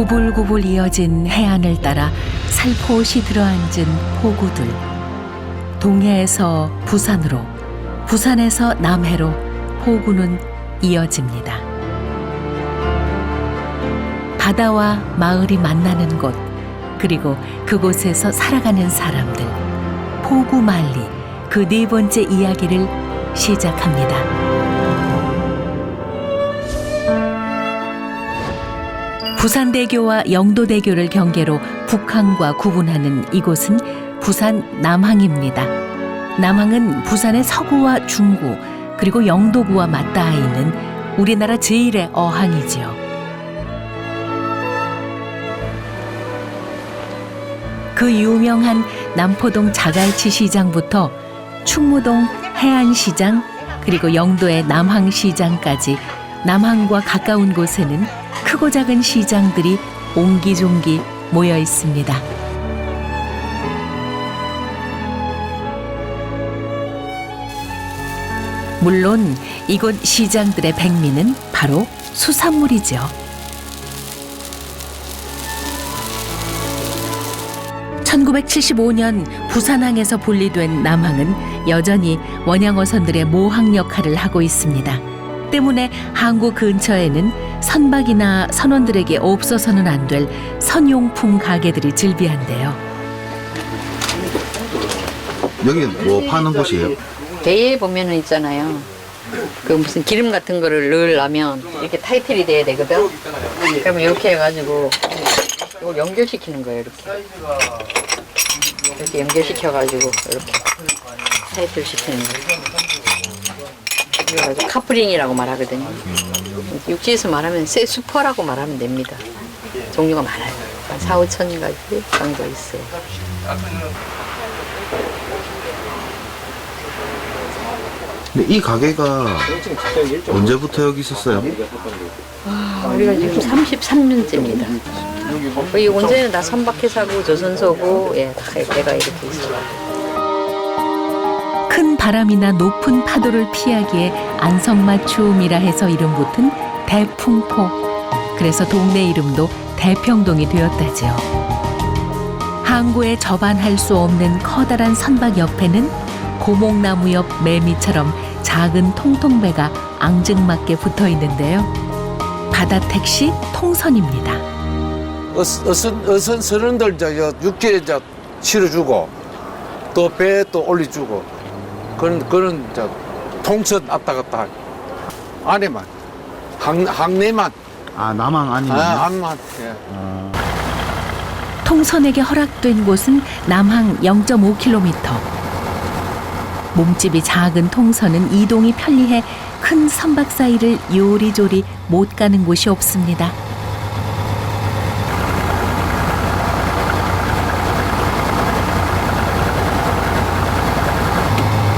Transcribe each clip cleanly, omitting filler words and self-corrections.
구불구불 이어진 해안을 따라 살포시 들어앉은 포구들. 동해에서 부산으로, 부산에서 남해로 포구는 이어집니다. 바다와 마을이 만나는 곳, 그리고 그곳에서 살아가는 사람들. 포구만리, 그 네 번째 이야기를 시작합니다. 부산대교와 영도대교를 경계로 북항과 구분하는 이곳은 부산 남항입니다. 남항은 부산의 서구와 중구 그리고 영도구와 맞닿아 있는 우리나라 제1의 어항이지요. 그 유명한 남포동 자갈치 시장부터 충무동 해안시장 그리고 영도의 남항시장까지 남항과 가까운 곳에는 크고 작은 시장들이 옹기종기 모여 있습니다. 물론 이곳 시장들의 백미는 바로 수산물이죠. 1975년 부산항에서 분리된 남항은 여전히 원양어선들의 모항 역할을 하고 있습니다. 때문에 항구 근처에는 선박이나 선원들에게 없어서는 안 될 선용품 가게들이 즐비한데요. 여기 뭐 파는 곳이에요? 배에 보면은 있잖아요. 그 무슨 기름 같은 거를 넣으려면 이렇게 타이틀이 돼야 되거든. 그러면 이렇게 해가지고 이걸 연결시키는 거예요. 이렇게 연결시켜가지고 이렇게 타이틀 시키는 거예요. 그래가지고 카프링이라고 말하거든요. 육지에서 말하면 쇠수퍼라고 말하면 됩니다. 종류가 많아요. 한 4, 5천 가지 정도 있어요. 근데 이 가게가 언제부터 여기 있었어요? 우리가 지금 33년째입니다. 거의 온전히 다 선박회사고 조선소고 다 배가 이렇게 있어요. 큰 바람이나 높은 파도를 피하기에 안성맞춤이라 해서 이름 붙은 대풍포. 그래서 동네 이름도 대평동이 되었다지요. 항구에 접안할 수 없는 커다란 선박 옆에는 고목나무 옆 매미처럼 작은 통통배가 앙증맞게 붙어 있는데요. 바다 택시 통선입니다. 어선 선원들 육지에 실어주고 또 배에 또 올려주고 그런 통선 왔다 갔다 안에만 항내만 아, 남항 아니면? 안만 예. 통선에게 허락된 곳은 남항 0.5km. 몸집이 작은 통선은 이동이 편리해 큰 선박 사이를 요리조리 못 가는 곳이 없습니다.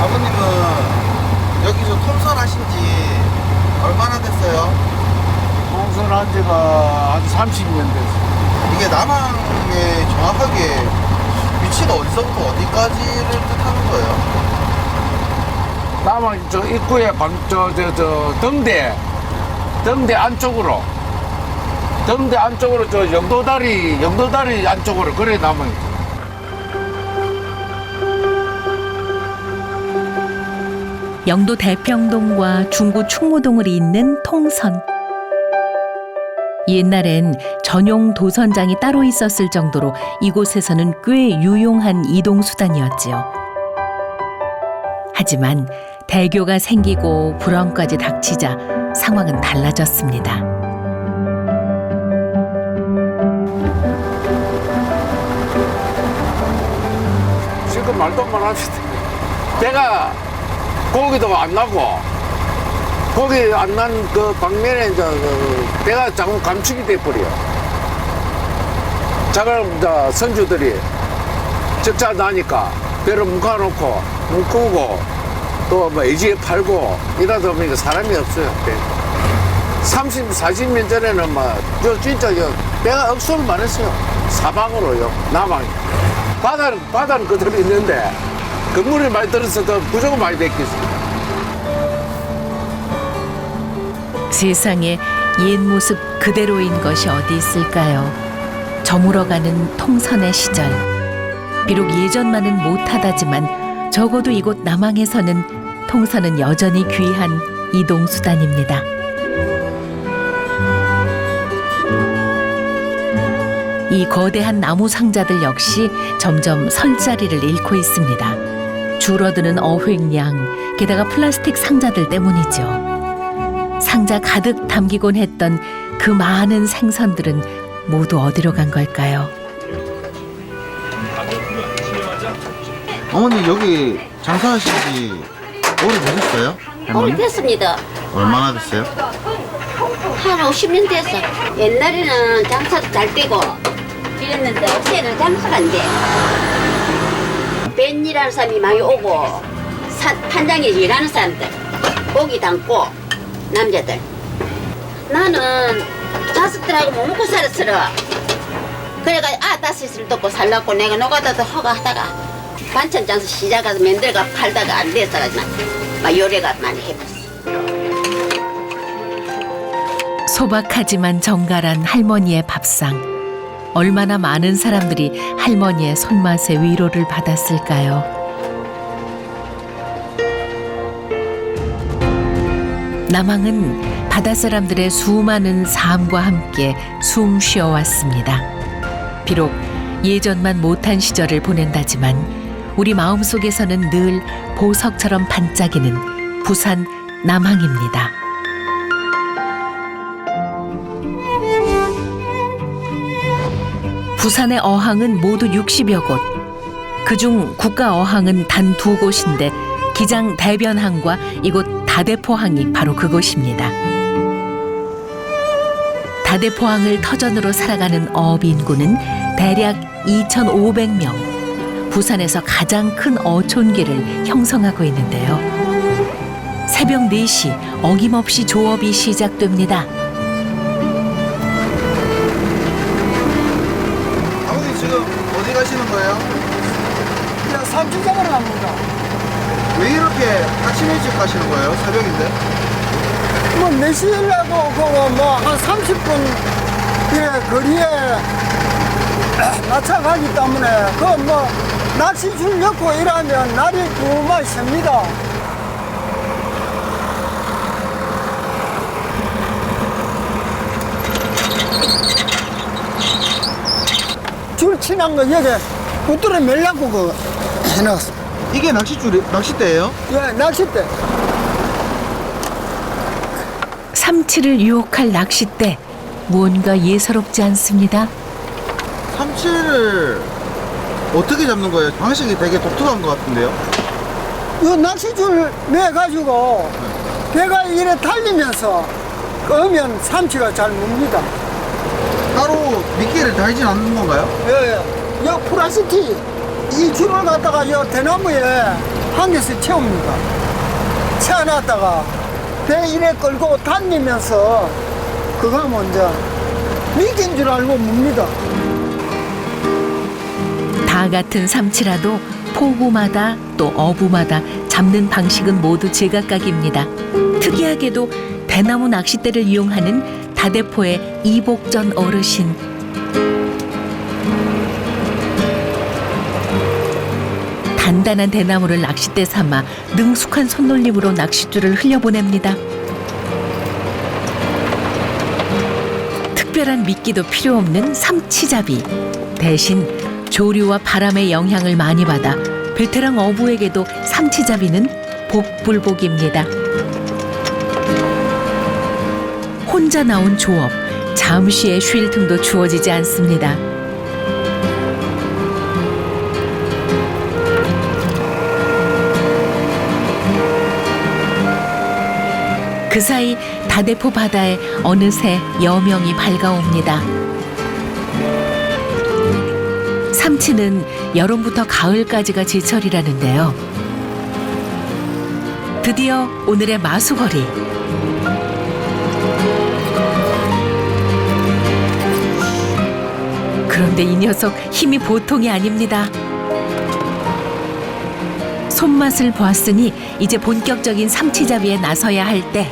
아버님은 여기서 통선하신 지 얼마나 됐어요? 통선한 지가 한 30년 됐어요. 이게 남항에 정확하게 위치가 어디서부터 어디까지를 뜻하는 거예요? 남한 입구에 등대 안쪽으로 영도다리 안쪽으로 그래 남한. 영도 대평동과 중구 충무동을 잇는 통선. 옛날엔 전용 도선장이 따로 있었을 정도로 이곳에서는 꽤 유용한 이동수단이었지요. 하지만 대교가 생기고 불황까지 닥치자 상황은 달라졌습니다. 지금 말도 안 합시다. 배가 고기도 안 나고 고기 안 난 그 방면에 배가 자꾸 감축이 돼버려. 자갈 선주들이 적자 나니까 배를 묶어놓고 묶고 또 뭐 애지에 팔고 이러다 보니까 사람이 없어요. 30, 40년 전에는 진짜 배가 억수로 많았어요. 사방으로요. 남항. 바다는 그대로 있는데 건물이 많이 들어서 부족은 많이 됐겠어요. 세상에 옛 모습 그대로인 것이 어디 있을까요? 저물어가는 통선의 시절. 비록 예전만은 못하다지만 적어도 이곳 남항에서는 통선은 여전히 귀한 이동수단입니다. 이 거대한 나무 상자들 역시 점점 설 자리를 잃고 있습니다. 줄어드는 어획량, 게다가 플라스틱 상자들 때문이죠. 상자 가득 담기곤 했던 그 많은 생선들은 모두 어디로 간 걸까요? 어머니 여기 장사하신 지 오래되셨어요? 할머니? 오래됐습니다. 얼마나 됐어요? 한 50년 됐어. 옛날에는 장사도 잘 되고 이랬는데 요새는 장사가 안 돼. 벤이라는 사람이 많이 오고 판장에서 일하는 사람들 고기 담고 남자들. 나는 자식들하고 못 먹고 살았어. 그래가 다섯을 돕고 살라고 내가 노가다도 하고 하다가 반찬 장사 시작해서 맨들가 팔다가 안 돼서가지고 막 요래가 많이 해봤어. 소박하지만 정갈한 할머니의 밥상. 얼마나 많은 사람들이 할머니의 손맛에 위로를 받았을까요? 남항은 바다 사람들의 수많은 삶과 함께 숨 쉬어왔습니다. 비록 예전만 못한 시절을 보낸다지만 우리 마음속에서는 늘 보석처럼 반짝이는 부산 남항입니다. 부산의 어항은 모두 60여 곳. 그중 국가 어항은 단 2곳인데 기장 대변항과 이곳 다대포항이 바로 그곳입니다. 다대포항을 터전으로 살아가는 어업 인구는 대략 2,500명. 부산에서 가장 큰 어촌계를 형성하고 있는데요. 새벽 4시 어김없이 조업이 시작됩니다. 아버님 지금 어디 가시는 거예요? 그냥 삼치 잡으러 갑니다. 왜 이렇게 아침 일찍 가시는 거예요? 새벽인데? 뭐, 몇 시라고, 그거 뭐, 한 30분, 예, 거리에 낚시 가기 때문에, 그 뭐, 낚시줄 넣고 일하면 날이 두만 셉니다. 줄 치는 거 여기 붙들어 매려고 그 해놨어. 이게 낚싯대예요? 예, 낚싯대. 삼치를 유혹할 낚싯대. 무언가 예사롭지 않습니다. 삼치를 어떻게 잡는 거예요? 방식이 되게 독특한 것 같은데요? 이 낚시줄 매가지고 배가 이래 달리면서 끄면 삼치가 잘 묵니다. 따로 미끼를 달진 않는 건가요? 예, 요 플라스틱 이 줄을 갖다가 요 대나무에 한 개씩 채웁니다. 채워놨다가 배 이래 끌고 다니면서 그거 먼저 미끼인 줄 알고 묵니다. 다 같은 삼치라도 포구마다 또 어부마다 잡는 방식은 모두 제각각입니다. 특이하게도 대나무 낚싯대를 이용하는 다대포의 이복전 어르신. 단단한 대나무를 낚싯대 삼아 능숙한 손놀림으로 낚싯줄을 흘려보냅니다. 특별한 미끼도 필요 없는 삼치잡이. 대신 조류와 바람의 영향을 많이 받아 베테랑 어부에게도 삼치잡이는 복불복입니다. 혼자 나온 조업, 잠시의 쉴 틈도 주어지지 않습니다. 그 사이 다대포 바다에 어느새 여명이 밝아옵니다. 삼치는 여름부터 가을까지가 제철이라는데요. 드디어 오늘의 마수거리. 그런데 이 녀석 힘이 보통이 아닙니다. 손맛을 보았으니 이제 본격적인 삼치잡이에 나서야 할 때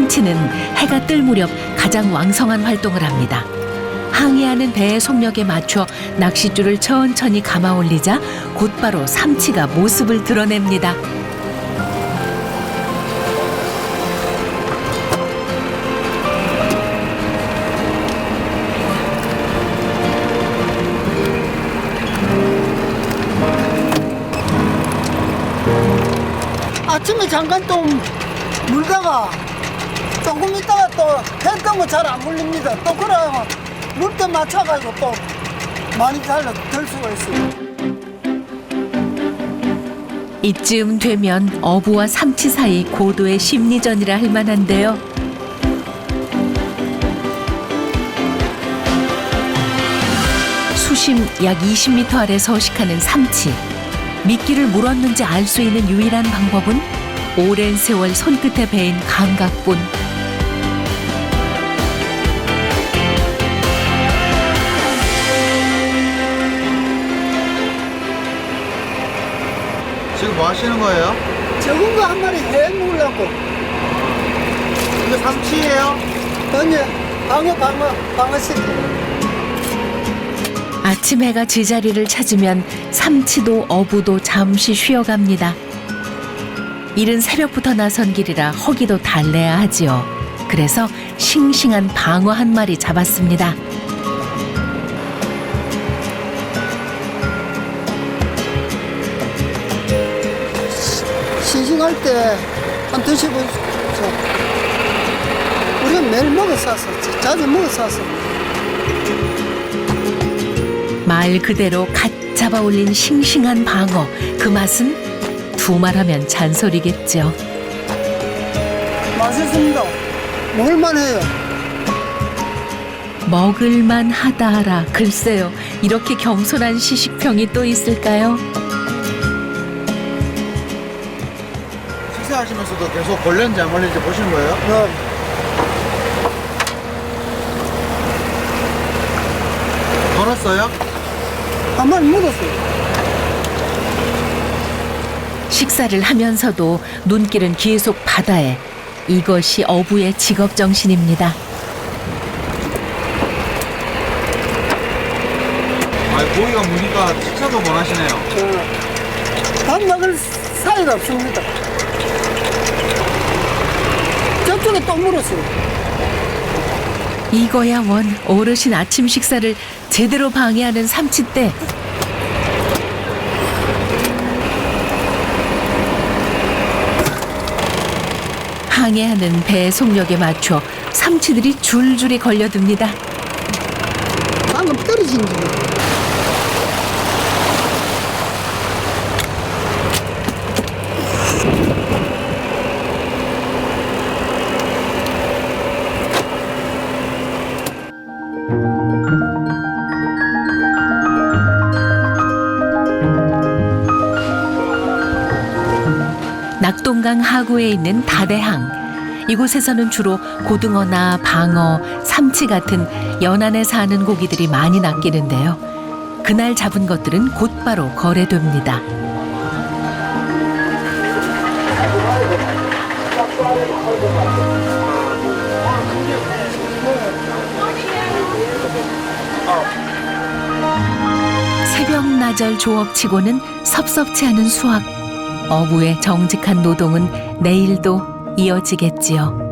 삼치는 해가 뜰 무렵 가장 왕성한 활동을 합니다. 항해하는 배의 속력에 맞춰 낚싯줄을 천천히 감아 올리자 곧바로 삼치가 모습을 드러냅니다. 아침에 잠깐 또 물다가 조금 있다가 또 해 뜨면 잘 안 물립니다. 또 그러면 물때 맞춰가지고 또 많이 들 수가 있어요. 이쯤 되면 어부와 삼치 사이 고도의 심리전이라 할 만한데요. 수심 약 20m 아래 서식하는 삼치. 미끼를 물었는지 알 수 있는 유일한 방법은 오랜 세월 손끝에 베인 감각뿐. 지금 뭐 하시는 거예요? 적은 거 한 마리 해 먹으려고. 이게 삼치예요? 아니, 방어 새끼. 아침 해가 제자리를 찾으면 삼치도 어부도 잠시 쉬어갑니다. 이른 새벽부터 나선 길이라 허기도 달래야 하지요. 그래서 싱싱한 방어 한 마리 잡았습니다. 싱싱할 때 한 드셔보십시오. 우리가 매일 먹어 싸서, 자주 먹어 싸서. 말 그대로 갓 잡아 올린 싱싱한 방어. 그 맛은 두말하면 잔소리겠죠. 맛있습니다. 먹을만 해요. 먹을만 하다라. 글쎄요. 이렇게 겸손한 시식평이 또 있을까요? 식사하시면서도 계속 걸렸는지 안 걸렸는지 보시는 거예요? 네. 걸었어요? 한 마리 묻었어요. 식사를 하면서도 눈길은 계속 바다에. 이것이 어부의 직업 정신입니다. 고기가 무니까 식사도 못 하시네요. 밥 먹을 사이가 없습니다. 저쪽에 또 물었어요. 이거야 원. 어르신 아침 식사를 제대로 방해하는 삼치떼. 항해하는 배의 속력에 맞춰 삼치들이 줄줄이 걸려듭니다. 방금 떨어진 줄. 낙동강 하구에 있는 다대항. 이곳에서는 주로 고등어나 방어, 삼치 같은 연안에 사는 고기들이 많이 낚이는데요. 그날 잡은 것들은 곧바로 거래됩니다. 새벽나절 조업치고는 섭섭치 않은 수확. 어부의 정직한 노동은 내일도 이어지겠지요.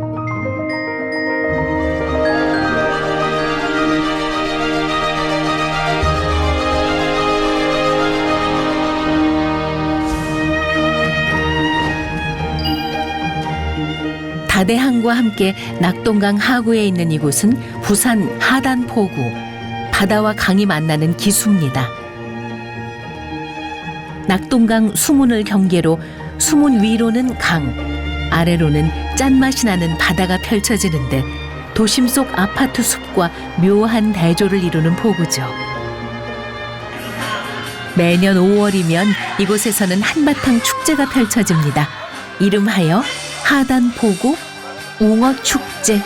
다대항과 함께 낙동강 하구에 있는 이곳은 부산 하단포구, 바다와 강이 만나는 기수입니다. 낙동강 수문을 경계로 수문 위로는 강, 아래로는 짠맛이 나는 바다가 펼쳐지는데 도심 속 아파트 숲과 묘한 대조를 이루는 포구죠. 매년 5월이면 이곳에서는 한바탕 축제가 펼쳐집니다. 이름하여 하단포구 웅어축제.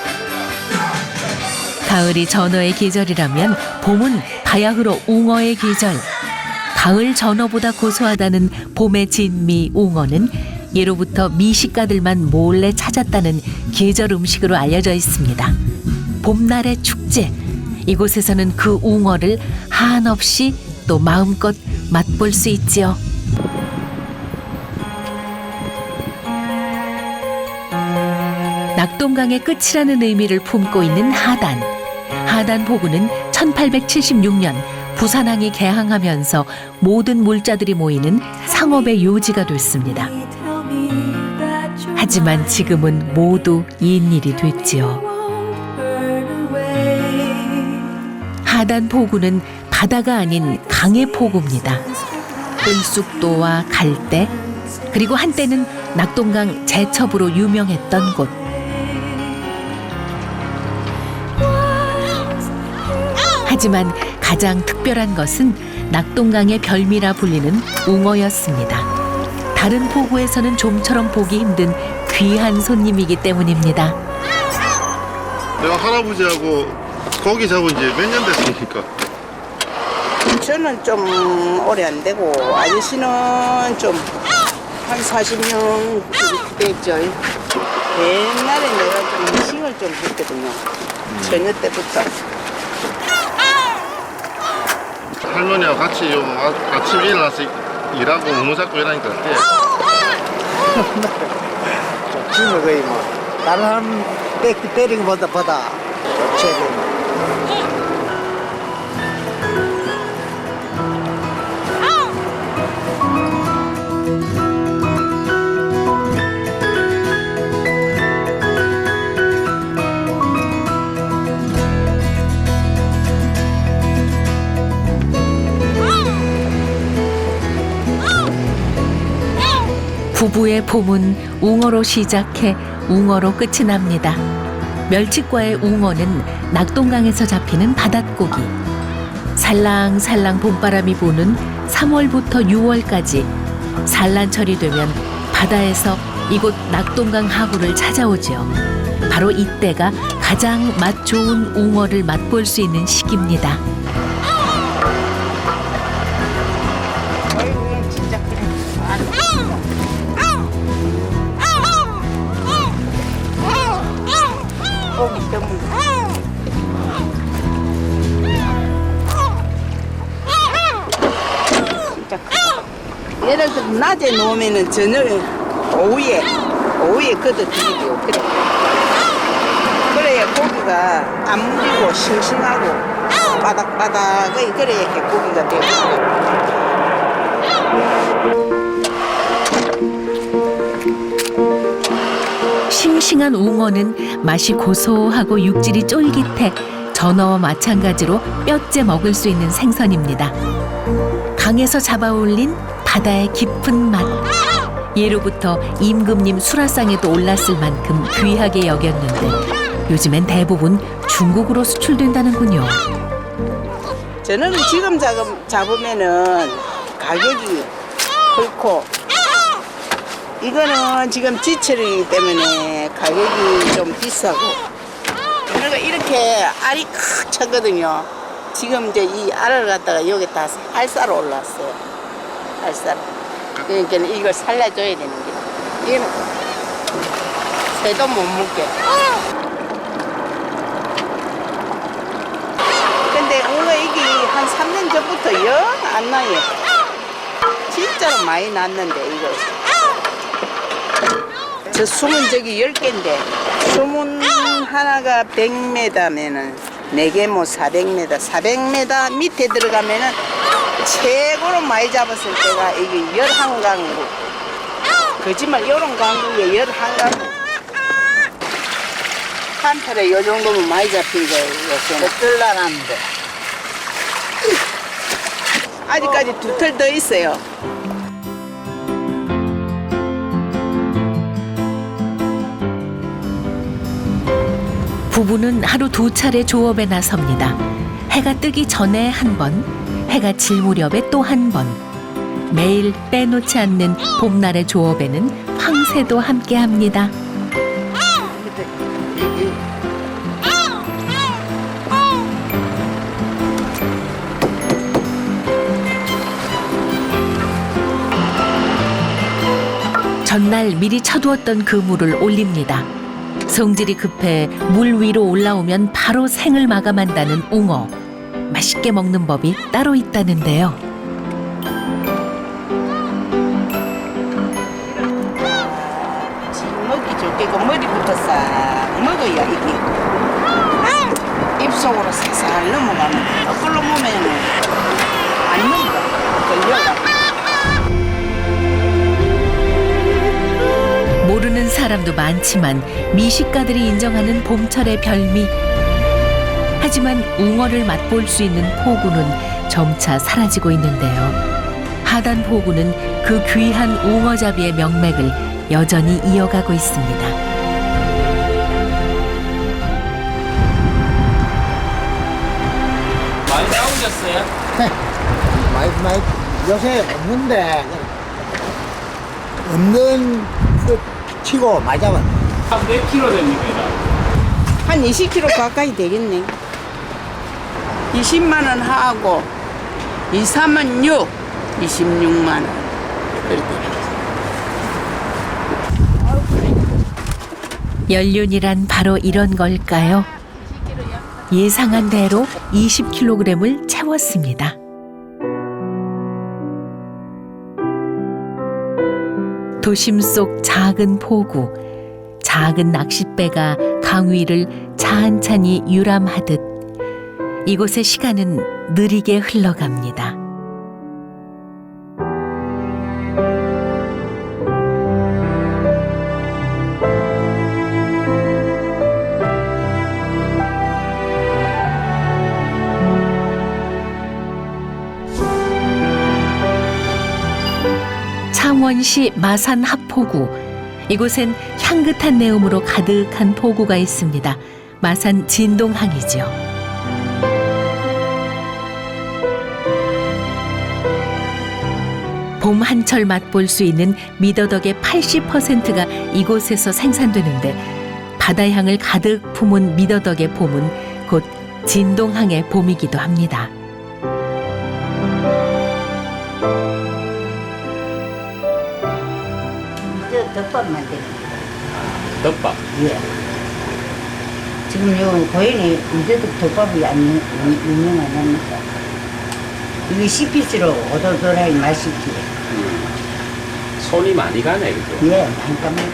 가을이 전어의 계절이라면 봄은 바야흐로 웅어의 계절. 가을 전어보다 고소하다는 봄의 진미 웅어는 예로부터 미식가들만 몰래 찾았다는 계절 음식으로 알려져 있습니다. 봄날의 축제, 이곳에서는 그 웅어를 한없이 또 마음껏 맛볼 수 있지요. 낙동강의 끝이라는 의미를 품고 있는 하단. 하단 포구는 1876년 부산항이 개항하면서 모든 물자들이 모이는 상업의 요지가 됐습니다. 하지만 지금은 모두 옛일이 됐지요. 하단 포구는 바다가 아닌 강의 포구입니다. 은쑥도와 갈대, 그리고 한때는 낙동강 제첩으로 유명했던 곳. 하지만 가장 특별한 것은 낙동강의 별미라 불리는 웅어였습니다. 다른 포구에서는 좀처럼 보기 힘든 귀한 손님이기 때문입니다. 내가 할아버지하고 고기 잡은 지 몇 년 됐습니까? 저는 좀 오래 안 되고 아저씨는 좀 한 40년 됐죠. 옛날에 내가 좀 미싱을 좀 했거든요. 처녀 때부터. 할머니하고 같이 요 아침 일어나서 일하고 웅어 잡고 일하니까 어때요? 지금 거의 뭐 다른 사람 때리는 것보다 좋지. 부부의 봄은 웅어로 시작해 웅어로 끝이 납니다. 멸치과의 웅어는 낙동강에서 잡히는 바닷고기. 살랑살랑 봄바람이 부는 3월부터 6월까지 산란철이 되면 바다에서 이곳 낙동강 하구를 찾아오지요. 바로 이때가 가장 맛 좋은 웅어를 맛볼 수 있는 시기입니다. 어이구 진짜 그래. 고기 때문에. 진짜 크다. 예를 들어 낮에 놓으면은 저녁에 오후에 걷어들이죠. 그래. 그래야 고기가 안 물리고 싱싱하고 바닥바닥의 그래야 이렇게 고기가 되고. 싱싱한 웅어는 맛이 고소하고 육질이 쫄깃해 전어와 마찬가지로 뼈째 먹을 수 있는 생선입니다. 강에서 잡아올린 바다의 깊은 맛. 예로부터 임금님 수라상에도 올랐을 만큼 귀하게 여겼는데 요즘엔 대부분 중국으로 수출된다는군요. 저는 지금 잡으면은 가격이 그렇고 이거는 지금 지철이기 때문에 가격이 좀 비싸고 그러니까 이렇게 알이 크 찼거든요. 지금 이제 이 알을 갖다가 여기 다 알싸로 올랐어요. 알싸로. 그러니까 이걸 살려줘야 되는 게 이거는 새도 못 먹게. 근데 오늘 이게 한 3년 전부터 영 안 나요. 진짜로 많이 났는데 이거. 저 숨은 저기 10개인데 숨은 하나가 100m면은 4개 뭐 400m 400m 밑에 들어가면은 최고로 많이 잡았을 때가 이게 11강구 거짓말 요런 강구에 11강구 한 털에 요 정도면 많이 잡힌 거예요. 요새는 뜰라는데 아직까지 2털 더 있어요. 부부는 하루 2차례 조업에 나섭니다. 해가 뜨기 전에 한 번, 해가 질 무렵에 또 한 번. 매일 빼놓지 않는 봄날의 조업에는 황새도 함께합니다. 전날 미리 쳐두었던 그물을 올립니다. 성질이 급해 물 위로 올라오면 바로 생을 마감한다는 웅어. 맛있게 먹는 법이 따로 있다는데요. 먹기 좋게 그 머리부터 싹 먹어야 이게 입속으로 살살 넘어가면 거꾸로 보면은 안 넘어가 걸려가. 모르는 사람도 많지만 미식가들이 인정하는 봄철의 별미. 하지만 웅어를 맛볼 수 있는 포구는 점차 사라지고 있는데요. 하단 포구는 그 귀한 웅어잡이의 명맥을 여전히 이어가고 있습니다. 많이 나오셨어요? 많이 요새 없는데 없는 그 치고 많이 잡아. 한 몇 킬로 됩니까? 한 20kg 가까이 되겠네. 20만 원 하고 2, 3은 6, 26만 원. 연륜이란 바로 이런 걸까요? 예상한 대로 20kg을 채웠습니다. 도심 속 작은 포구, 작은 낚싯배가 강 위를 찬찬히 유람하듯 이곳의 시간은 느리게 흘러갑니다. 창원시 마산 합포구. 이곳엔 향긋한 내음으로 가득한 포구가 있습니다. 마산 진동항이죠. 봄 한철 맛볼 수 있는 미더덕의 80%가 이곳에서 생산되는데 바다향을 가득 품은 미더덕의 봄은 곧 진동항의 봄이기도 합니다. 덮밥 만드는 덮밥. 예. 지금 요 고현이 우대덕 덮밥이 안 유명하지 않습니까? 이게 CPC로 오돌돌하게 맛있지. 손이 많이 가네, 그죠? 예, 많이 갑니다.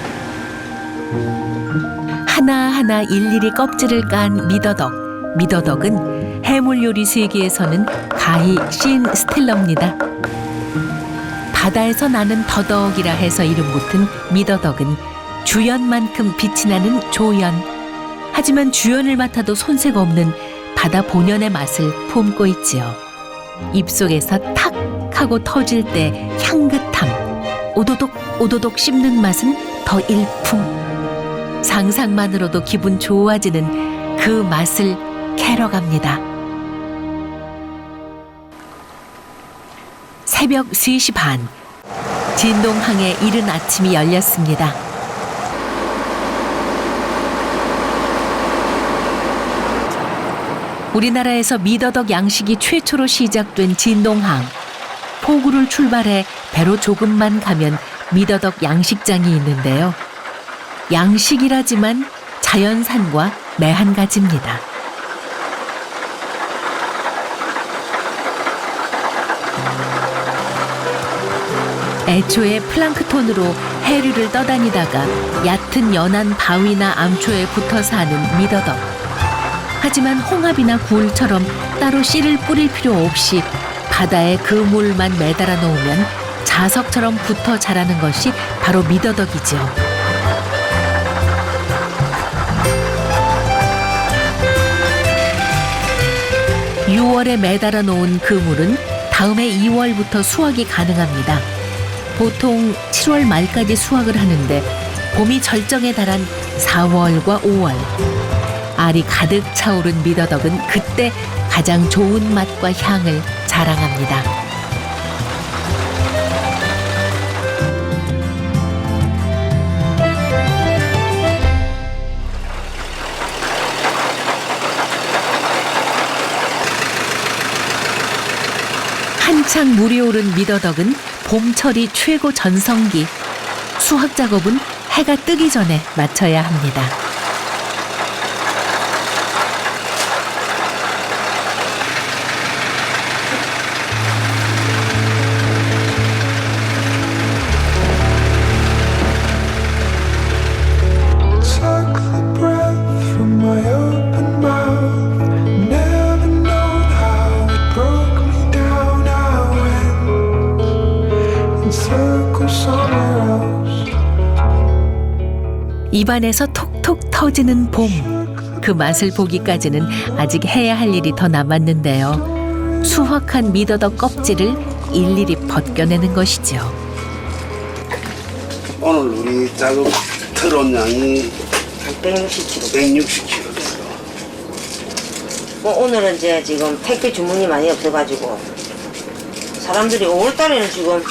하나하나 일일이 껍질을 깐 미더덕. 미더덕은 해물 요리 세계에서는 가히 신 스텔러입니다. 바다에서 나는 더덕이라 해서 이름 붙은 미더덕은 주연만큼 빛이 나는 조연. 하지만 주연을 맡아도 손색 없는 바다 본연의 맛을 품고 있지요. 입속에서 탁 하고 터질 때 향긋함, 오도독 오도독 씹는 맛은 더 일품. 상상만으로도 기분 좋아지는 그 맛을 캐러 갑니다. 새벽 3시 반, 진동항의 이른 아침이 열렸습니다. 우리나라에서 미더덕 양식이 최초로 시작된 진동항. 포구를 출발해 배로 조금만 가면 미더덕 양식장이 있는데요. 양식이라지만 자연산과 매한 가지입니다. 애초에 플랑크톤으로 해류를 떠다니다가 얕은 연안 바위나 암초에 붙어 사는 미더덕. 하지만 홍합이나 굴처럼 따로 씨를 뿌릴 필요 없이 바다에 그 물만 매달아 놓으면 자석처럼 붙어 자라는 것이 바로 미더덕이죠. 6월에 매달아 놓은 그물은 다음해 2월부터 수확이 가능합니다. 보통 7월 말까지 수확을 하는데 봄이 절정에 달한 4월과 5월. 알이 가득 차오른 미더덕은 그때 가장 좋은 맛과 향을 자랑합니다. 한창 물이 오른 미더덕은 봄철이 최고 전성기. 수확 작업은 해가 뜨기 전에 마쳐야 합니다. Took the breath from my open mouth. Never known how it broke me down. I went in circles somewhere else. 입안에서 톡톡 터지는 봄. 그 맛을 보기까지는 아직 해야 할 일이 더 남았는데요. 수확한 미더덕 껍질을 일일이 벗겨내는 것이죠. 오늘 우리 작업 들어온 양이 160kg. 160kg 됐어. 뭐 오늘은 이제 지금 택배 주문이 많이 없어가지고 사람들이 5월달에는 지금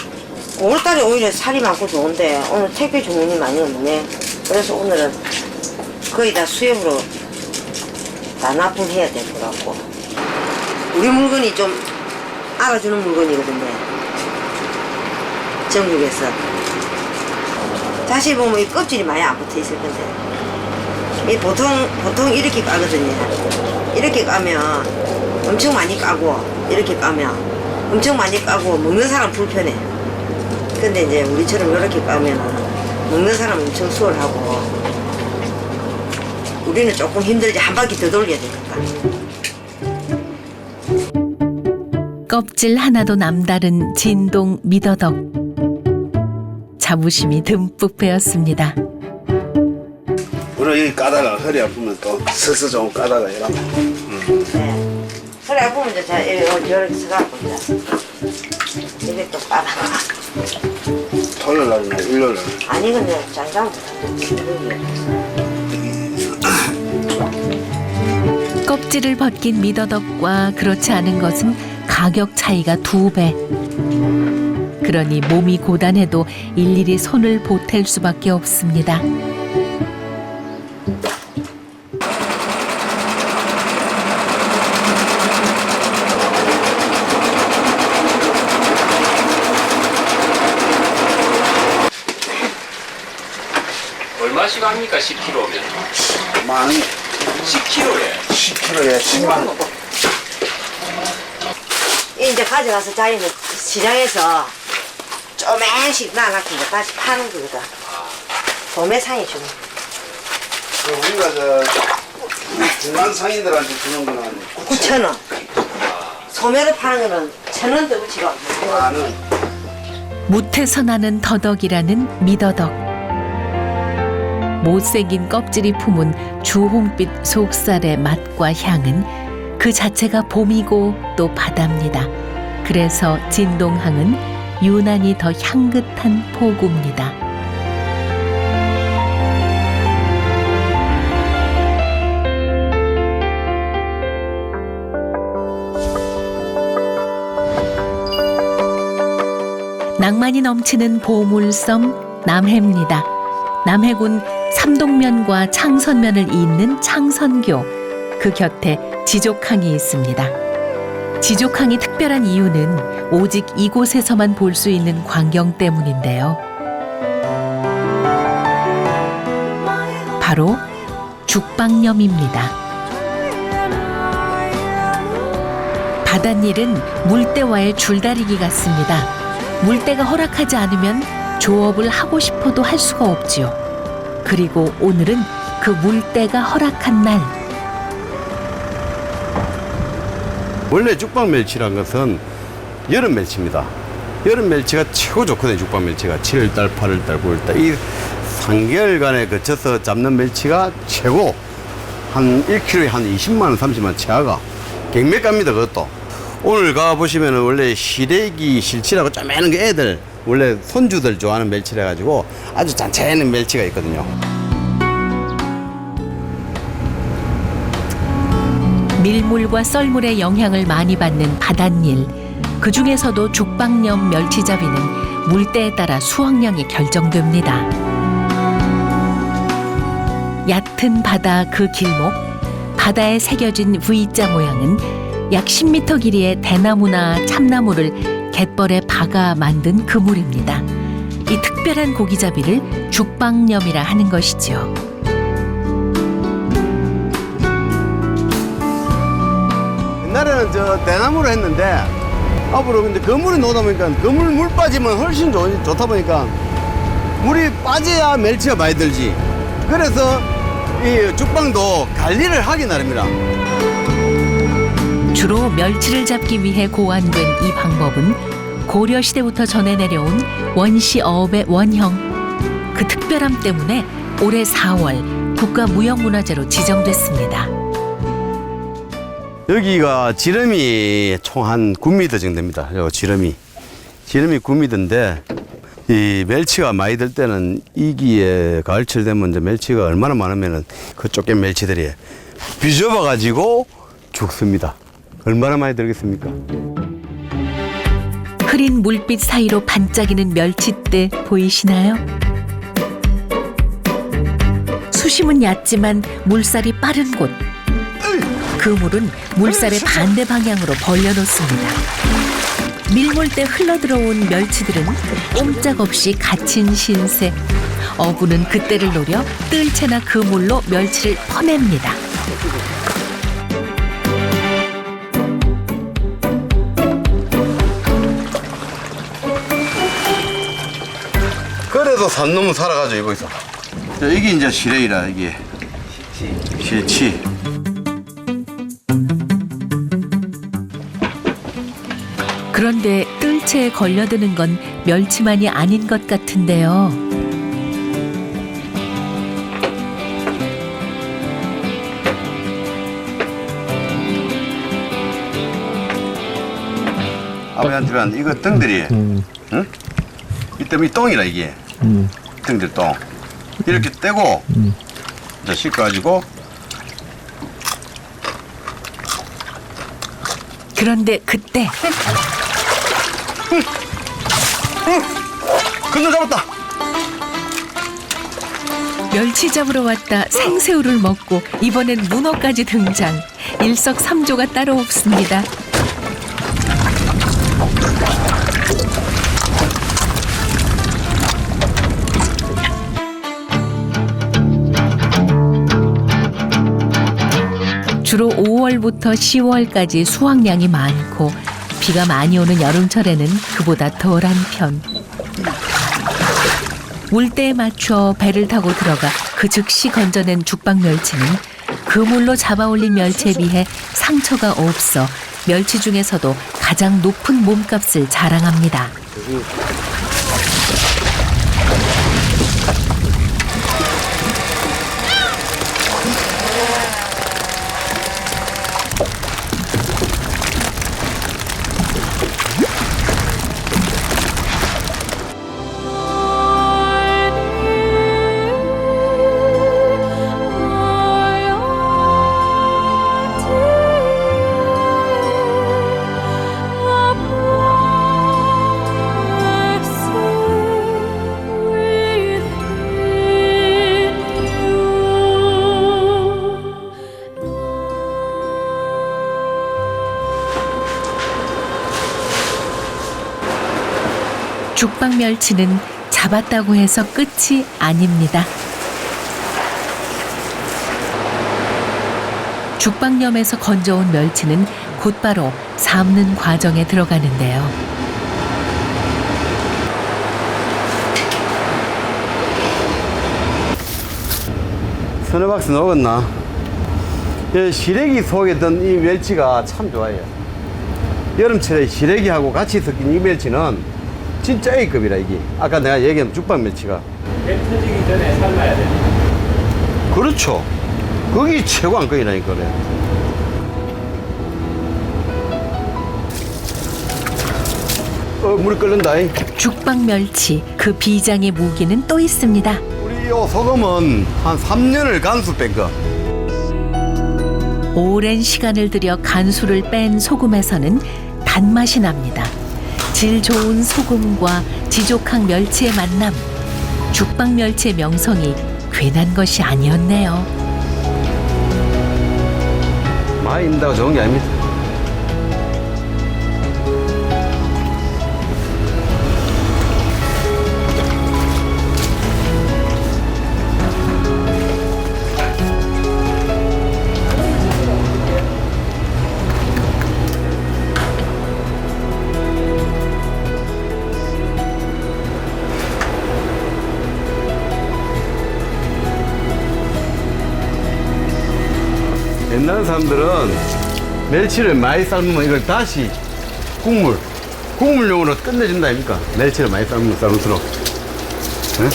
5월달에 오히려 살이 많고 좋은데 오늘 택배 주문이 많이 없네. 그래서 오늘은 거의 다 수협으로 다 납품해야 될 것 같고 우리 물건이 좀 알아주는 물건이거든요. 전국에서 다시 보면 이 껍질이 많이 안 붙어 있을 건데 이 보통 이렇게 까거든요. 이렇게 까면 엄청 많이 까고 이렇게 까면 엄청 많이 까고 먹는 사람 불편해. 근데 이제 우리처럼 이렇게 까면 먹는 사람 엄청 수월하고 우리는 조금 힘들지 한 바퀴 더 돌려야 되니까. 껍질 하나도 남다른 진동 미더덕. 자부심이 듬뿍 배었습니다. 그리고 여기 까다가 허리 아프면 또 서서 좀 까다가 해라. 네. 허리 아프면 이제 자 이렇게 서갖고 이게 또 까다가. 토요일 날이나 일요일 날. 아니 근데 장장부터 껍질을 벗긴 미더덕과 그렇지 않은 것은 가격 차이가 2배. 그러니 몸이 고단해도 일일이 손을 보탤 수밖에 없습니다. 얼마씩 합니까 10kg면? 만 원. 10kg에? 10kg에 10만 원. 이제 가져가서 자기는 시장에서 쪼매씩 나눠갖고 이제 다시 파는 거거든. 도매상이 주는 거. 우리가 저 중간 상인들한테 주는 거는 9,000원. 소매로 파는 거는 1,000원도 붙이고. 만 원. 못해서 나는 더덕이라는 미더덕. 못생긴 껍질이 품은 주홍빛 속살의 맛과 향은 그 자체가 봄이고 또 바다입니다. 그래서 진동항은 유난히 더 향긋한 포구입니다. 낭만이 넘치는 보물섬 남해입니다. 남해군 삼동면과 창선면을 잇는 창선교, 그 곁에 지족항이 있습니다. 지족항이 특별한 이유는 오직 이곳에서만 볼 수 있는 광경 때문인데요. 바로 죽방염입니다. 바닷일은 물때와의 줄다리기 같습니다. 물때가 허락하지 않으면 조업을 하고 싶어도 할 수가 없지요. 그리고 오늘은 그 물때가 허락한 날. 원래 죽방멸치란 것은 여름 멸치입니다. 여름 멸치가 최고 좋거든요. 죽방멸치가 7월달, 8월달, 9월달 이 3개월간에 거쳐서 잡는 멸치가 최고. 한 1kg에 한 20만 원, 30만 원 최하가 경매가입니다. 그것도 오늘 가보시면 원래 시래기 실치라고 쪼매는 게 애들 원래 손주들 좋아하는 멸치라 가지고 아주 잔잔한 멸치가 있거든요. 밀물과 썰물의 영향을 많이 받는 바닷일. 그 중에서도 죽방염 멸치잡이는 물때에 따라 수확량이 결정됩니다. 얕은 바다 그 길목, 바다에 새겨진 V자 모양은 약 10m 길이의 대나무나 참나무를 갯벌에 박아 만든 그물입니다. 이 특별한 고기잡이를 죽방염이라 하는 것이죠. 옛날에는 저 대나무로 했는데 앞으로 근데 그물이 나오다 보니까 그물 물 빠지면 훨씬 좋다 보니까 물이 빠져야 멸치가 많이 들지. 그래서 이 죽방도 관리를 하기 나름이라. 주로 멸치를 잡기 위해 고안된 이 방법은 고려시대부터 전해 내려온 원시 어업의 원형. 그 특별함 때문에 올해 4월 국가무형문화재로 지정됐습니다. 여기가 지름이 총 한 9m 정도 됩니다. 요 지름이 9m인데 이 멸치가 많이 들 때는 이기에 가을철 되면 이제 멸치가 얼마나 많으면은 그 쫓긴 멸치들이 비좁아 가지고 죽습니다. 얼마나 많이 들겠습니까? 흐린 물빛 사이로 반짝이는 멸치떼 보이시나요? 수심은 얕지만 물살이 빠른 곳. 그물은 물살의 반대 방향으로 벌려놓습니다. 밀몰 때 흘러들어온 멸치들은 꼼짝없이 갇힌 신세. 어부는 그때를 노려 뜰채나 그물로 멸치를 퍼냅니다. 그래도 산 놈은 살아가지고 여기서. 이게 이제 시래이라 이게 시치. 그런데 뜰채에 걸려드는 건 멸치만이 아닌 것 같은데요. 아버지한테는 이거 덩들이, 응? 이 때문에 똥이라 이게. 덩들 똥. 이렇게 떼고, 이제 씻어가지고. 그런데 그때. 근데 잡았다. 멸치 잡으러 왔다 생새우를 먹고 이번엔 문어까지 등장. 일석삼조가 따로 없습니다. 주로 5월부터 10월까지 수확량이 많고 비가 많이 오는 여름철에는 그보다 덜한 편. 물때에 맞춰 배를 타고 들어가 그 즉시 건져낸 죽방멸치는 그물로 잡아올린 멸치에 비해 상처가 없어 멸치 중에서도 가장 높은 몸값을 자랑합니다. 죽방멸치는 잡았다고 해서 끝이 아닙니다. 죽방염에서 건져온 멸치는 곧바로 삶는 과정에 들어가는데요. 서너 박스 녹았나? 시래기 속에 든 이 멸치가 참 좋아요. 여름철에 시래기하고 같이 섞인 이 멸치는 진짜 A급이라 이게. 아까 내가 얘기한 죽방 멸치가. 배 터지기 전에 삶아야 돼. 그렇죠. 그게 최고 안건이라니까 그래. 물이 끓는다. 죽방멸치 그 비장의 무기는 또 있습니다. 우리 요 소금은 한 3년을 간수 뺀 거. 오랜 시간을 들여 간수를 뺀 소금에서는 단맛이 납니다. 질 좋은 소금과 지족한 멸치의 만남. 죽방멸치의 명성이 괜한 것이 아니었네요. 많이 인다고 좋은 게 아닙니다. 옛날 사람들은 멸치를 많이 삶으면 이걸 다시 국물용으로 끝내준다 아닙니까? 멸치를 많이 삶으면 삶을수록. 응?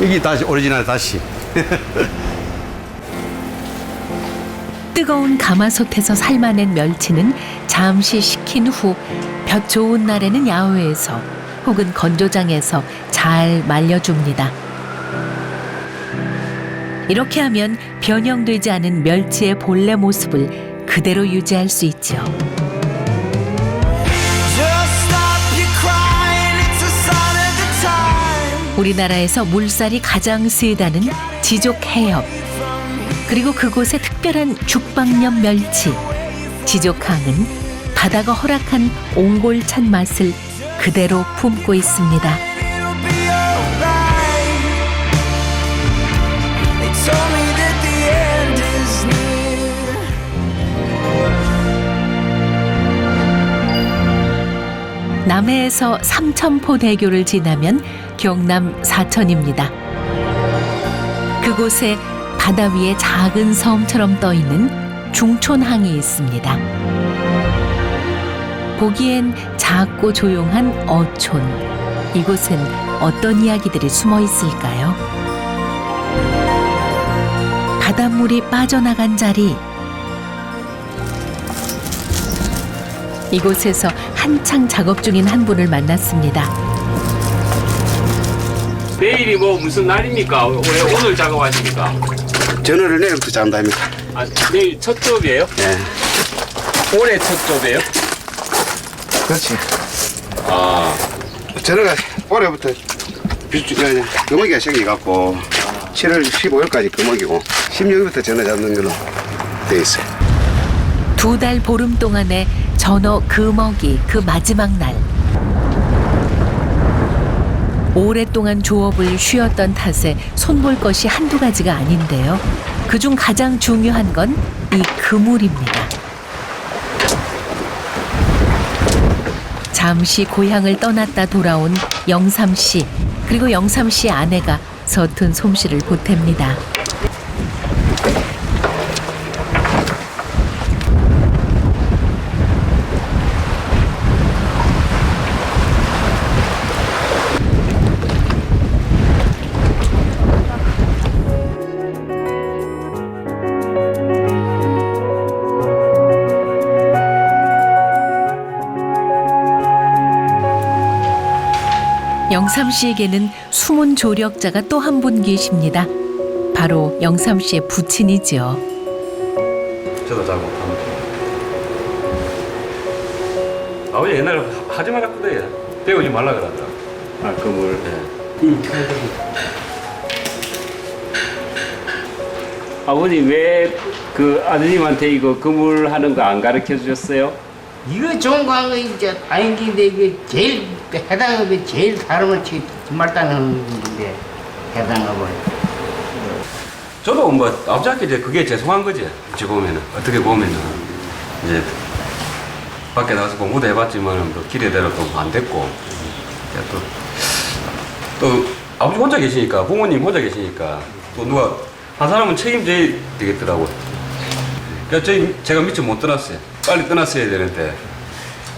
이게 다시 오리지널 다시. 뜨거운 가마솥에서 삶아낸 멸치는 잠시 식힌 후 볕 좋은 날에는 야외에서 혹은 건조장에서 잘 말려줍니다. 이렇게 하면 변형되지 않은 멸치의 본래 모습을 그대로 유지할 수 있죠. 우리나라에서 물살이 가장 세다는 지족 해협, 그리고 그곳의 특별한 죽방염 멸치 지족항은 바다가 허락한 옹골찬 맛을 그대로 품고 있습니다. 남해에서 삼천포대교를 지나면 경남 사천입니다. 그곳에 바다 위에 작은 섬처럼 떠있는 중촌항이 있습니다. 보기엔 작고 조용한 어촌. 이곳엔 어떤 이야기들이 숨어 있을까요? 바닷물이 빠져나간 자리. 이곳에서 한창 작업 중인 한 분을 만났습니다. 내일이 뭐 무슨 날입니까? 왜 오늘 작업하십니까? 전어를 내일부터 잡는답니다. 아, 내일 첫 접이에요? 네. 올해 첫 접이에요? 그렇지. 아, 전어가 올해부터 금어기가 생겨갖고 7월 15일까지 금어기고 16일부터 전어 잡는 걸로 돼 있어요. 2달 보름 동안의 전어 금어기 그 마지막 날. 오랫동안 조업을 쉬었던 탓에 손볼 것이 한두 가지가 아닌데요. 그중 가장 중요한 건 이 그물입니다. 잠시 고향을 떠났다 돌아온 영삼 씨, 그리고 영삼 씨 아내가 서툰 솜씨를 보탭니다. 영삼 씨에게는 숨은 조력자가 또 한 분 계십니다. 바로 영삼 씨의 부친이죠. 저도 잘 못합니다. 아버지 옛날에 하지 말았거든요. 배우지 말라 그랬다. 아, 그물. 아버지 왜 그 아드님한테 이거 그물 하는 거 안 가르쳐 주셨어요? 이거 좋은 거 하고 이제 다행인데 이게 제일 해당하고 제일 사람을 정말 따는 건데 해당하고. 저도 뭐 아버지한테 이제 그게 죄송한 거지. 어찌 보면은 어떻게 보면은 이제 밖에 나가서 공부도 해봤지만 또 기대대로 또 안 됐고 또 아버지 혼자 계시니까 부모님 혼자 계시니까 또 누가 한 사람은 책임져야 되겠더라고요. 그러니까 제가 미처 못 떠났어요. 빨리 떠났어야 되는데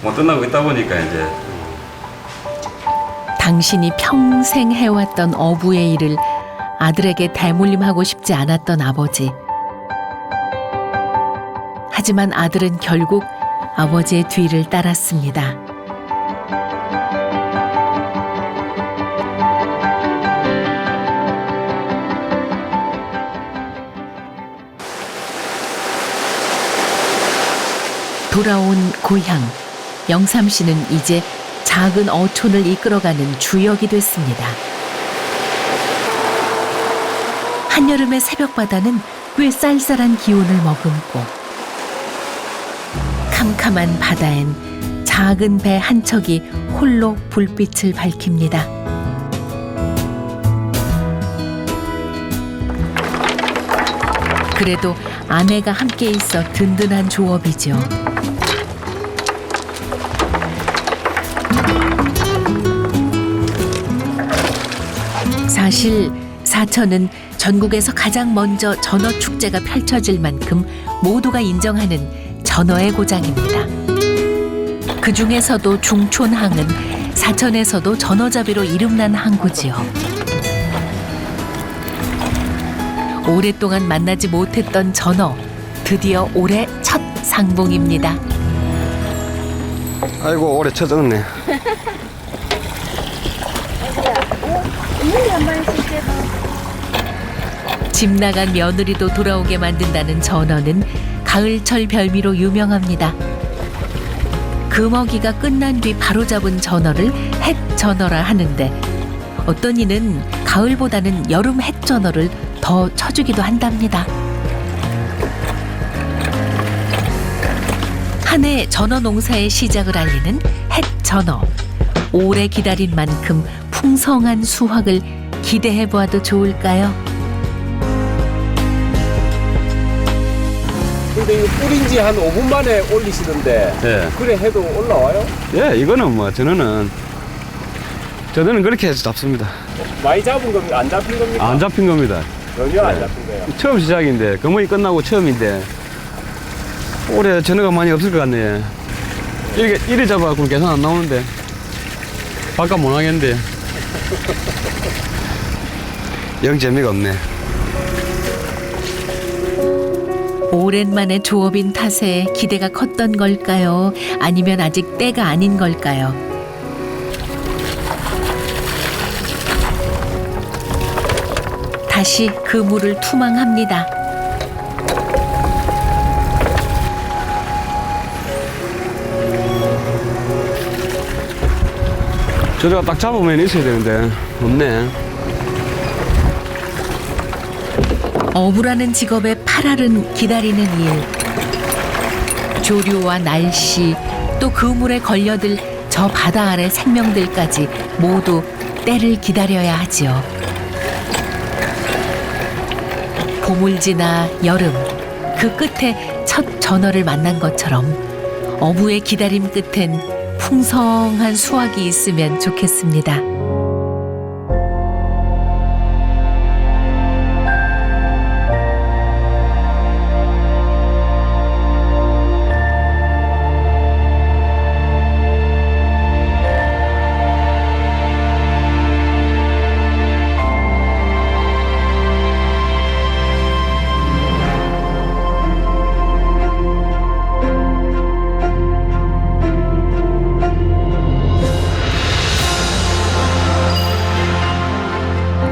못 떠나고 있다 보니까 이제 당신이 평생 해왔던 어부의 일을 아들에게 대물림하고 싶지 않았던 아버지. 하지만 아들은 결국 아버지의 뒤를 따랐습니다. 돌아온 고향. 영삼 씨는 이제 작은 어촌을 이끌어가는 주역이 됐습니다. 한여름의 새벽바다는 꽤 쌀쌀한 기온을 머금고 캄캄한 바다엔 작은 배 한 척이 홀로 불빛을 밝힙니다. 그래도 아내가 함께 있어 든든한 조업이죠. 사실 사천은 전국에서 가장 먼저 전어 축제가 펼쳐질 만큼 모두가 인정하는 전어의 고장입니다. 그 중에서도 중촌항은 사천에서도 전어잡이로 이름난 항구지요. 오랫동안 만나지 못했던 전어, 드디어 올해 첫 상봉입니다. 아이고 올해 첫 얻네. 집 나간 며느리도 돌아오게 만든다는 전어는 가을철 별미로 유명합니다. 금어기가 끝난 뒤 바로 잡은 전어를 햇전어라 하는데 어떤 이는 가을보다는 여름 햇전어를 더 쳐주기도 한답니다. 한 해 전어 농사의 시작을 알리는 햇전어. 오래 기다린 만큼 풍성한 수확을 기대해 보아도 좋을까요? 근데 이거 뿌린 지 한 5분 만에 올리시던데 예. 그래 해도 올라와요? 예, 이거는 뭐 저는 그렇게 해서 잡습니다. 많이 잡은 겁니까? 안 잡힌 겁니까? 안 잡힌 겁니다. 전혀 안 잡힌 거예요. 처음 시작인데 거머이 끝나고 처음인데 올해 전어가 많이 없을 것 같네. 이래 잡아갖고 계산 안 나오는데 바깥 못 하겠는데 영 재미가 없네. 오랜만에 조업인 탓에 기대가 컸던 걸까요? 아니면 아직 때가 아닌 걸까요? 다시 그물을 투망합니다. 저래가 딱 잡으면 있어야 되는데 없네. 어부라는 직업의 팔알은 기다리는 일. 조류와 날씨, 또 그물에 걸려들 저 바다 아래 생명들까지 모두 때를 기다려야 하지요. 봄을 지나 여름, 그 끝에 첫 전어를 만난 것처럼 어부의 기다림 끝엔 풍성한 수확이 있으면 좋겠습니다.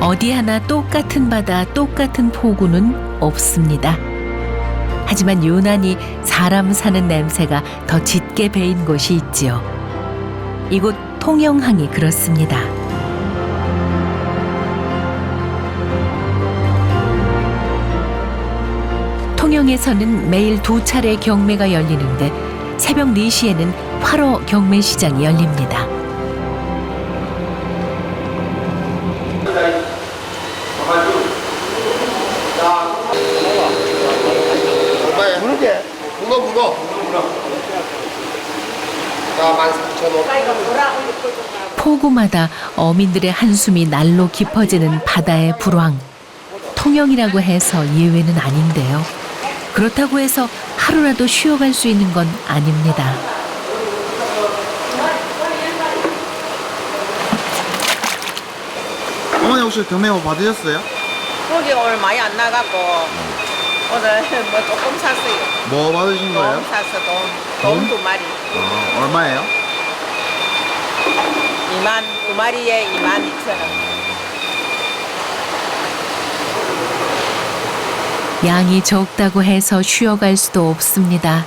어디 하나 똑같은 바다, 똑같은 포구는 없습니다. 하지만 유난히 사람 사는 냄새가 더 짙게 배인 곳이 있지요. 이곳 통영항이 그렇습니다. 통영에서는 매일 2차례 경매가 열리는데 새벽 4시에는 8호 경매시장이 열립니다. 문어게 문어 자 13,500원. 포구마다 어민들의 한숨이 날로 깊어지는 바다의 불황. 통영이라고 해서 예외는 아닌데요. 그렇다고 해서 하루라도 쉬어갈 수 있는 건 아닙니다. 어머니 혹시 경매 뭐 받으셨어요? 고기 오늘 많이 안 나갔고 오늘 뭐 조금 샀어요. 뭐 받으신 거예요? 돈 샀어 돈 2마리. 얼마예요? 2마리에 22,000원. 양이 적다고 해서 쉬어갈 수도 없습니다.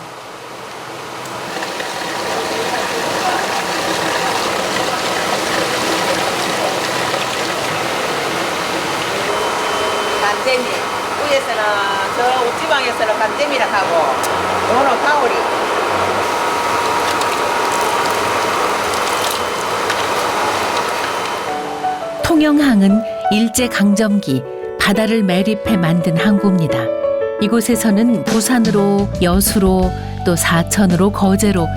간재미 위에서는 저 옥지방에서는 간재미라 하고 오늘 가오리. 통영항은 일제강점기 바다를 매립해 만든 항구입니다. 이곳에서는 부산으로, 여수로, 또 사천으로, 거제로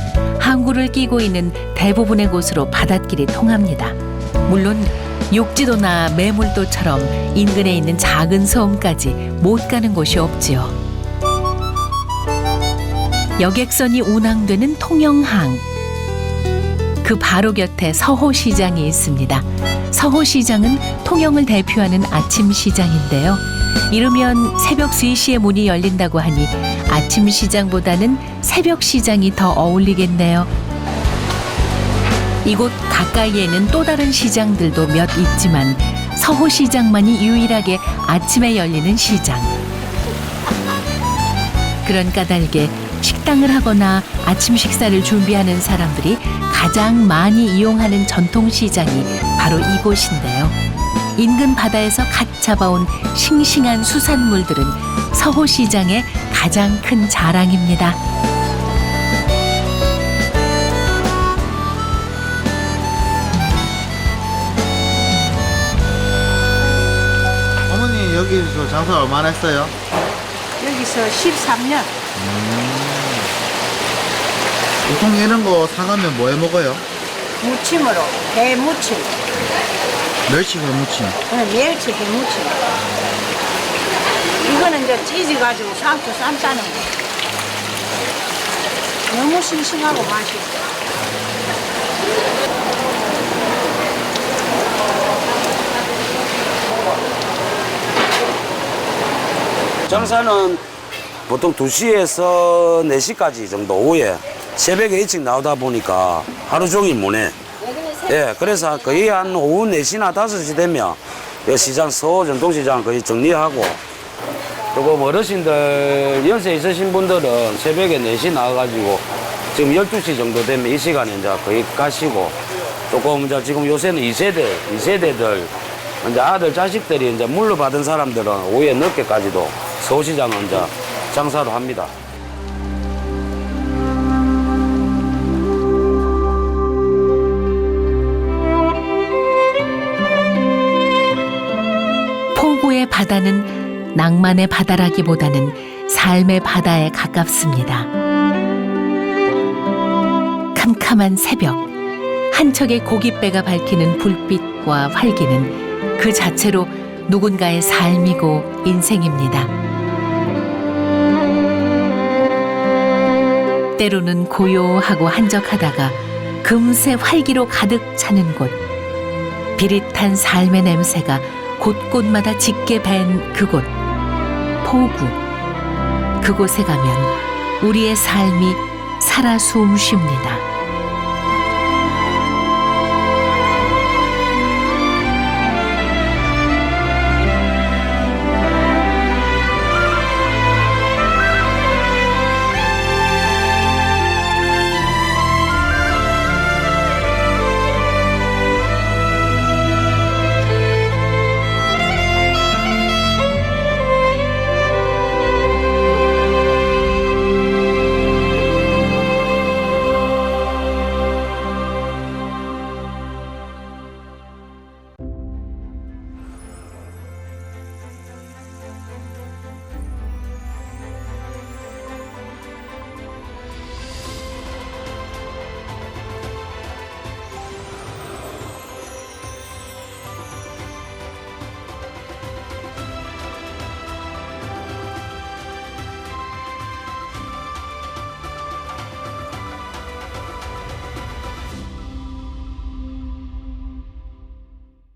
항구를 끼고 있는 대부분의 곳으로 바닷길이 통합니다. 물론 육지도나 매물도처럼 인근에 있는 작은 섬까지 못 가는 곳이 없지요. 여객선이 운항되는 통영항. 그 바로 곁에 서호시장이 있습니다. 서호시장은 통영을 대표하는 아침 시장인데요. 이르면 새벽 3시에 문이 열린다고 하니 아침 시장보다는 새벽 시장이 더 어울리겠네요. 이곳 가까이에는 또 다른 시장들도 몇 있지만 서호시장만이 유일하게 아침에 열리는 시장. 그런 까닭에 식당을 하거나 아침 식사를 준비하는 사람들이 가장 많이 이용하는 전통시장이 바로 이곳인데요. 인근 바다에서 갓 잡아온 싱싱한 수산물들은 서호시장의 가장 큰 자랑입니다. 어머니 여기서 장사 얼마나 했어요? 여기서 13년. 보통 이런 거 사가면 뭐 해 먹어요? 무침으로 배무침. 멸치 회무침. 멸치 배무침. 이거는 이제 찢어가지고 삶고 삶다는 거. 너무 싱싱하고 맛있어. 장사는 보통 2시에서 4시까지 정도 오후에 새벽에 일찍 나오다 보니까 하루 종일 못 해. 예, 그래서 거의 한 오후 4시나 5시 되면 이 시장, 서호 전통시장 거의 정리하고 조금 어르신들 연세 있으신 분들은 새벽에 4시 나와가지고 지금 12시 정도 되면 이 시간에 이제 거의 가시고 조금 이제 지금 요새는 2세대들 이제 아들 자식들이 이제 물려받은 사람들은 오후에 늦게까지도 서호시장은 이제 장사를 합니다. 포구의 바다는 낭만의 바다라기보다는 삶의 바다에 가깝습니다. 캄캄한 새벽, 한 척의 고깃배가 밝히는 불빛과 활기는 그 자체로 누군가의 삶이고 인생입니다. 때로는 고요하고 한적하다가 금세 활기로 가득 차는 곳. 비릿한 삶의 냄새가 곳곳마다 짙게 밴 그곳. 포구. 그곳에 가면 우리의 삶이 살아 숨쉽니다.